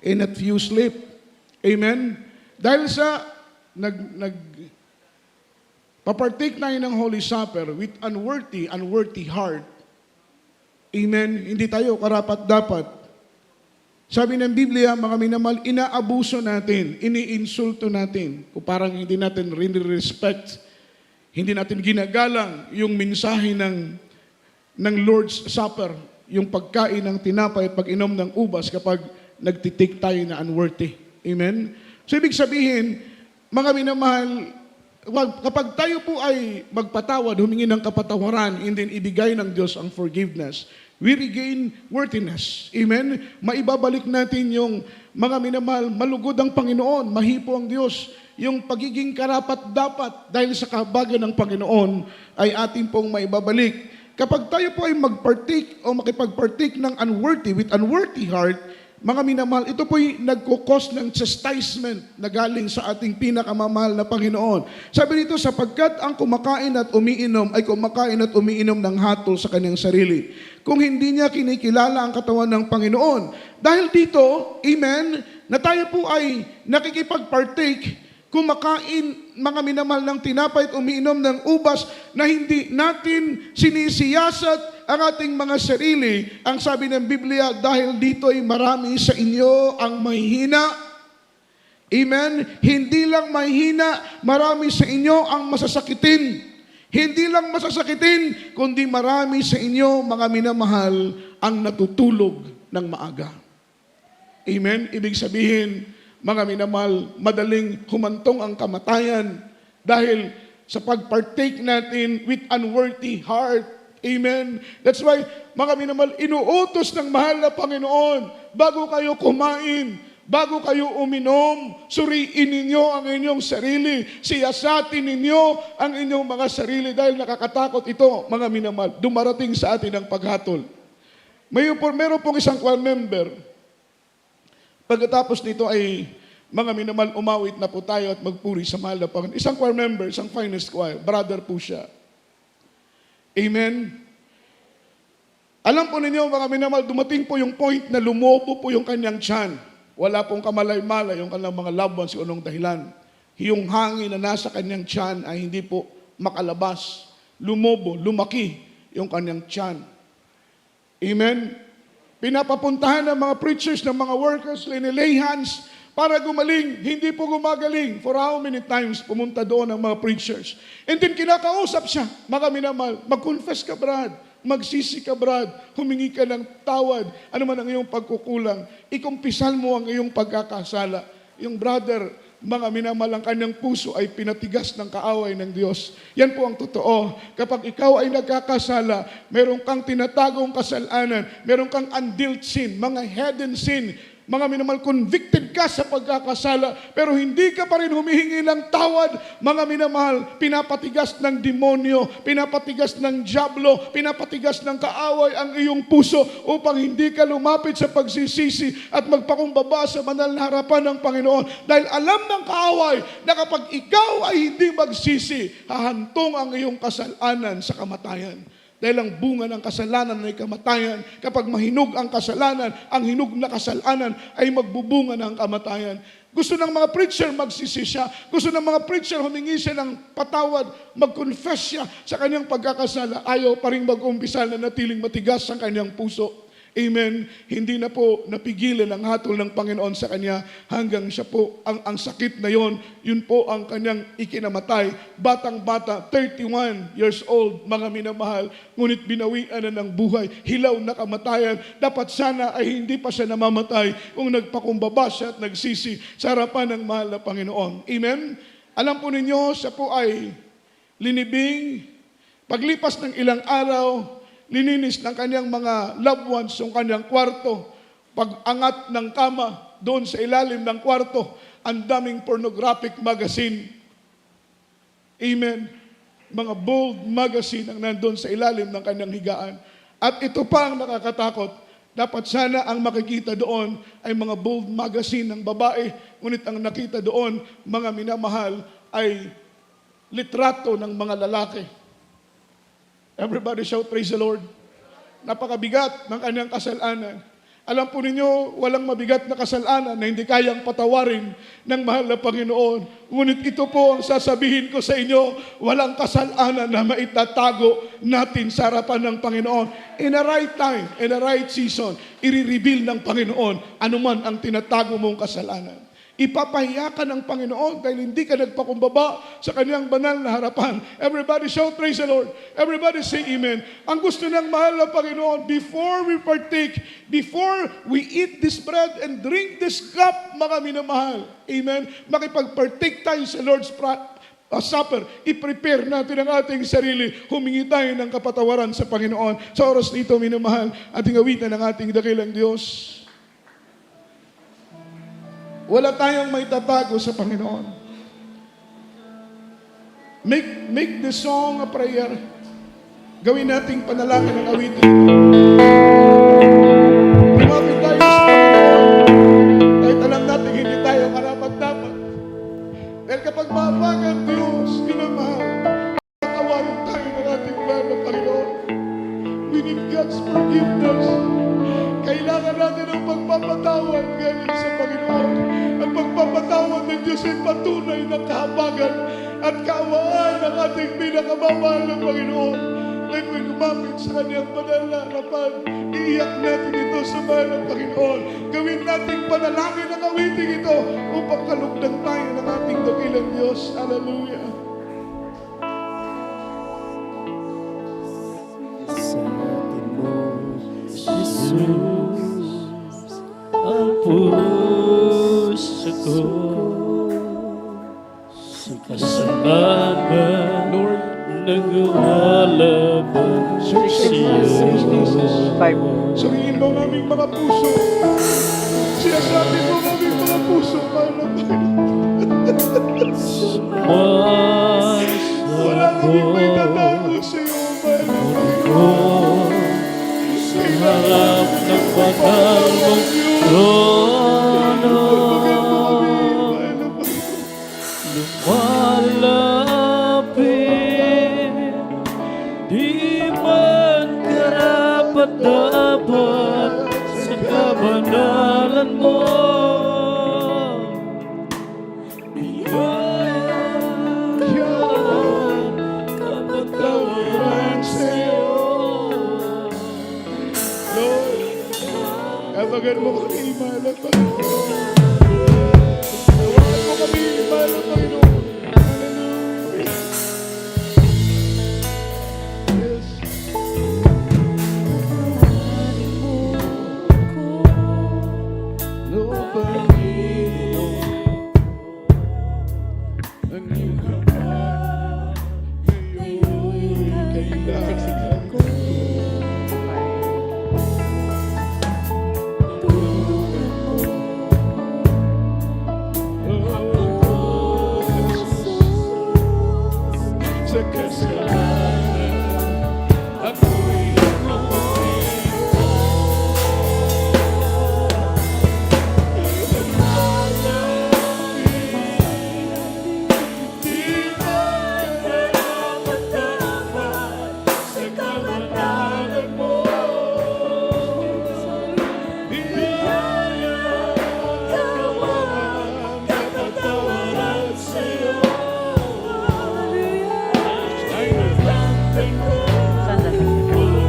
S1: and at few sleep. Amen. Dahil sa papartake tayo ng Holy Supper with unworthy heart. Amen. Hindi tayo karapat-dapat. Sabi ng Biblia, mga minamahal, inaabuso natin, iniinsulto natin, kung parang hindi natin respect, hindi natin ginagalang yung mensahe ng Lord's Supper, yung pagkain ng tinapay at pag-inom ng ubas kapag nagtitik tayo na unworthy. Amen. So ibig sabihin, mga minamahal, kapag tayo po ay magpatawad, humingi ng kapatawaran, and then ibigay ng Diyos ang forgiveness, we regain worthiness. Amen? Maibabalik natin yung mga minamahal, malugod ang Panginoon, mahipo ang Diyos, yung pagiging karapat-dapat dahil sa kahabagan ng Panginoon ay ating pong maibabalik. Kapag tayo po ay mag-partake o makipag-partake ng with unworthy heart, mga minamahal, ito po'y nagkukos ng chastisement na galing sa ating pinakamamahal na Panginoon. Sabi dito, sapagkat ang kumakain at umiinom ay kumakain at umiinom ng hatol sa kanyang sarili, kung hindi niya kinikilala ang katawan ng Panginoon. Dahil dito, amen, na tayo po ay nakikipag-partake, kumakain, mga minamahal, ng tinapay at umiinom ng ubas na hindi natin sinisiyasat ang ating mga sarili. Ang sabi ng Biblia, dahil dito ay marami sa inyo ang mahihina. Amen? Hindi lang mahihina, marami sa inyo ang masasakitin. Hindi lang masasakitin, kundi marami sa inyo, mga minamahal, ang natutulog ng maaga. Amen? Ibig sabihin, mga minamahal, madaling humantong ang kamatayan dahil sa pagpartake natin with unworthy heart. Amen. That's why, mga minamahal, inuutos ng mahal na Panginoon, bago kayo kumain, bago kayo uminom, suriin ninyo ang inyong sarili, siyasatin ninyo ang inyong mga sarili dahil nakakatakot ito, mga minamahal. Dumarating sa atin ang paghatol. Meron pong isang choir member, pagkatapos nito ay, mga minamahal, umawit na po tayo at magpuri sa mahal na Panginoon. Isang choir member, isang finest choir, brother po siya. Amen. Alam po ninyo, mga minamahal, dumating po yung point na lumobo po yung kanyang tiyan. Wala pong kamalay-malay yung kanyang mga loved ones, kung anong dahilan. Yung hangin na nasa kanyang tiyan ay hindi po makalabas. Lumobo, lumaki yung kanyang tiyan. Amen. Pinapapuntahan ng mga preachers, ng mga workers, linilay hands, para gumaling, hindi po gumagaling. For how many times pumunta doon ang mga preachers? And then kinakausap siya, mga minamahal, mag-confess ka, Brad. Magsisi ka, Brad. Humingi ka ng tawad. Ano man ang iyong pagkukulang. Ikumpisal mo ang iyong pagkakasala. Yung brother, mga minamahal, ang kanyang puso ay pinatigas ng kaaway ng Diyos. Yan po ang totoo. Kapag ikaw ay nagkakasala, meron kang tinatagong kasalanan, meron kang undealt sin, mga hidden sin, mga minamahal, convicted ka sa pagkakasala, pero hindi ka pa rin humihingi ng tawad, mga minamahal, pinapatigas ng demonyo, pinapatigas ng diablo, pinapatigas ng kaaway ang iyong puso upang hindi ka lumapit sa pagsisisi at magpakumbaba sa banal na harapan ng Panginoon. Dahil alam ng kaaway na kapag ikaw ay hindi magsisi, hahantong ang iyong kasalanan sa kamatayan. Dahil ang bunga ng kasalanan ay kamatayan. Kapag mahinog ang kasalanan, ang hinog na kasalanan ay magbubunga ng kamatayan. Gusto ng mga preacher magsisi siya. Gusto ng mga preacher humingi siya ng patawad, mag-confess siya sa kanyang pagkakasala. Ayaw pa rin mag-umpisa na natiling matigas ang kanyang puso. Amen. Hindi na po napigilan ang hatol ng Panginoon sa kanya hanggang siya po, ang sakit na yon, yun po ang kanyang ikinamatay. Batang-bata, 31 years old, mga minamahal, ngunit binawian na ng buhay, hilaw na kamatayan. Dapat sana ay hindi pa siya namamatay kung nagpakumbaba siya at nagsisi sa harapan ng mahal na Panginoon. Amen. Alam po ninyo, siya po ay linibing. Paglipas ng ilang araw, lininis ng kanyang mga loved ones yung kanyang kwarto. Pag-angat ng kama, doon sa ilalim ng kwarto, ang daming pornographic magazine. Amen. Mga bold magazine ang nandun sa ilalim ng kanyang higaan. At ito pa ang nakakatakot. Dapat sana ang makikita doon ay mga bold magazine ng babae. Ngunit ang nakita doon, mga minamahal, ay litrato ng mga lalaki. Everybody shout, praise the Lord. Napakabigat ng kanyang kasalanan. Alam po ninyo, walang mabigat na kasalanan na hindi kayang patawarin ng mahal na Panginoon. Ngunit ito po ang sasabihin ko sa inyo, walang kasalanan na maitatago natin sa harapan ng Panginoon. In a right time, in a right season, i-reveal ng Panginoon anuman ang tinatago mong kasalanan. Ipapahiya ka ng Panginoon dahil hindi ka nagpakumbaba sa kanyang banal na harapan. Everybody shout, praise the Lord. Everybody say amen. Ang gusto ng mahal na Panginoon, before we partake, before we eat this bread and drink this cup, mga minamahal, amen, makipag-partake tayo sa Lord's Supper, i-prepare natin ang ating sarili, humingi tayo ng kapatawaran sa Panginoon. Sa oras nito, minamahal, ating awitan ng ating dakilang Diyos. Wala tayong may tatago sa Panginoon. Make the song a prayer. Gawin nating panalangin ng awitin. Lumapit tayo sa Panginoon. Kahit alam natin hindi tayo karapat-dapat. Dahil kapag maapagan Diyos, minamahal, patawarin tayo ng ating mahal na Panginoon. We need God's forgiveness. Kailangan natin ng pagpapatawad galing sa Panginoon. Ang pagpapatawad ng Diyos ay patunay ng kahabagan at kaawaan ng ating pinakamamahal na Panginoon. When we lumapit sa Kanyang banal na harapan, iiyak natin ito sa mahal ng Panginoon. Gawin nating panalangin ang awiting ito upang kalugdan tayo ng ating dakilang Diyos. Hallelujah.
S4: Sa atin mo, Jesus, ang puso ko sa kasambahan naglalaban sa iyo.
S1: Suriin mo ang aming mga puso. Sinasabi mo ang aming mga puso, mahal na Panginoon. Wala kaming may tatago sa iyo, mahal na Panginoon.
S4: Harap ng banal mong trono, lumalapit, di man karapat-dapat sa kabanalan mo. Biyayaan, kapatawaran sa'yo.
S1: Tawagan mo kami, mahal na Panginoon. Tawagan mo kami, mahal na Panginoon. Hallelujah. Yes. Nobody ang iyong kamay, ngayon kailangan ko. Sa kasalanan, ako'y di man karapat-dapat sa kabanalan mo. Biyaya, kawan, kapatawaran sa'yo. Ay nagdantay ko aking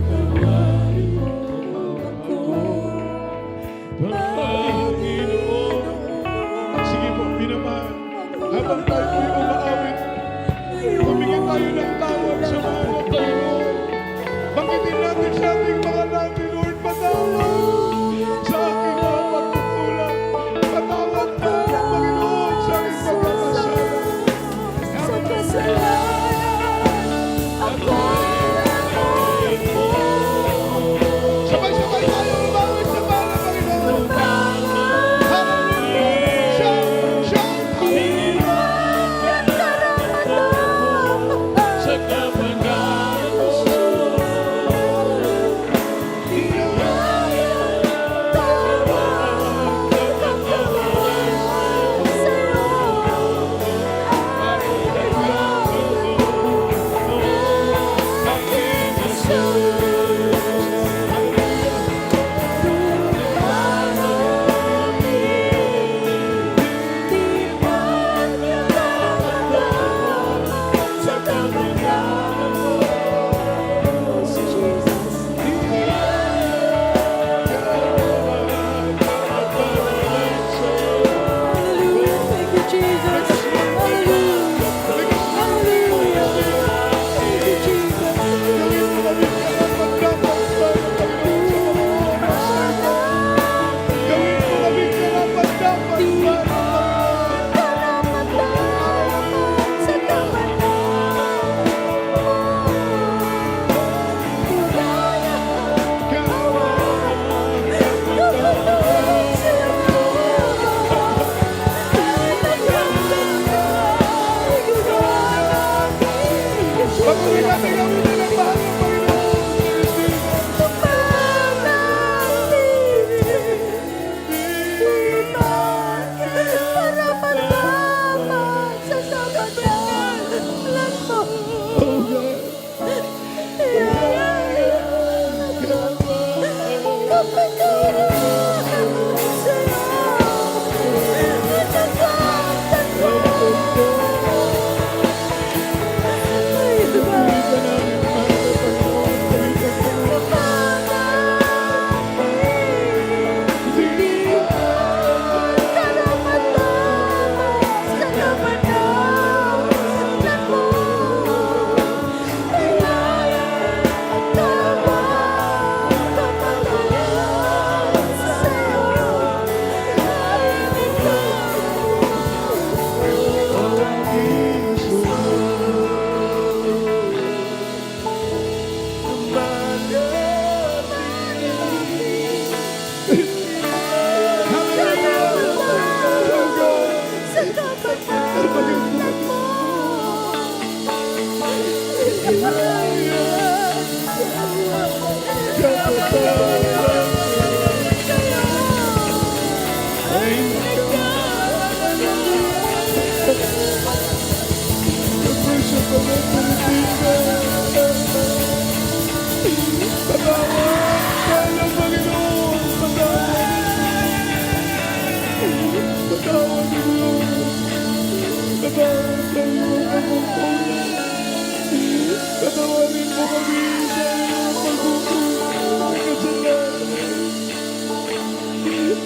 S1: pagkawain mo ako, Panginoon. Sige po, minamahal. Habang tayo po'y umaawit, tumingin tayo ng tawag sa mga Panginoon. Banggitin natin sa ating mga natin, Lord, patawad sa aking mga pagkukulang. Patawad po, Panginoon, sa aking pagkakasala. Sa kasalanan, ako'y mo. Sabay-sabay tayo umawit sa para, Panginoon. Hallelujah! Shout, shout, hallelujah! Sa Worship the Lord for the Patawad tayo ng Panginoon. Patawad ng Lord. Patawad tayo ng pagkukulang. Patawarin mo kami sa iyong pagkukulang. Kasalanan.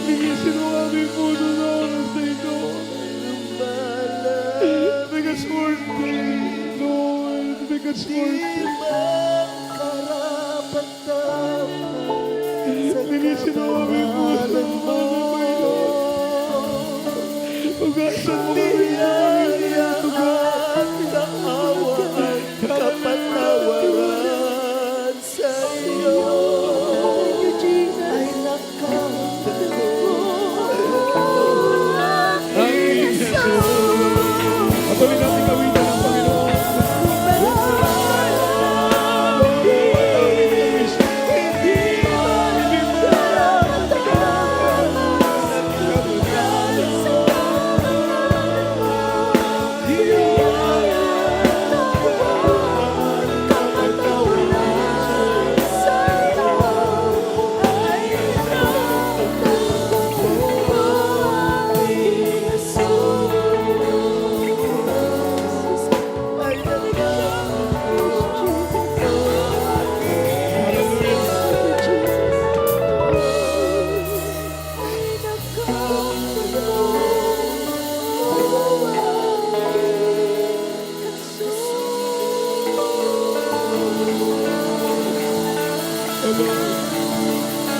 S1: Ligisin mo kami puso sa oras na ito. Because worth it, Lord. Because worth it. Ligisin mo kami puso. Ugasan mo kami.
S4: Kapatawaran sa iyo ay nakakamtan ko.
S1: Aming Jesus. Patuloy natin kawitan ang Panginoon.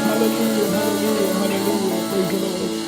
S1: Hallelujah, hallelujah, hallelujah. Praise the Lord.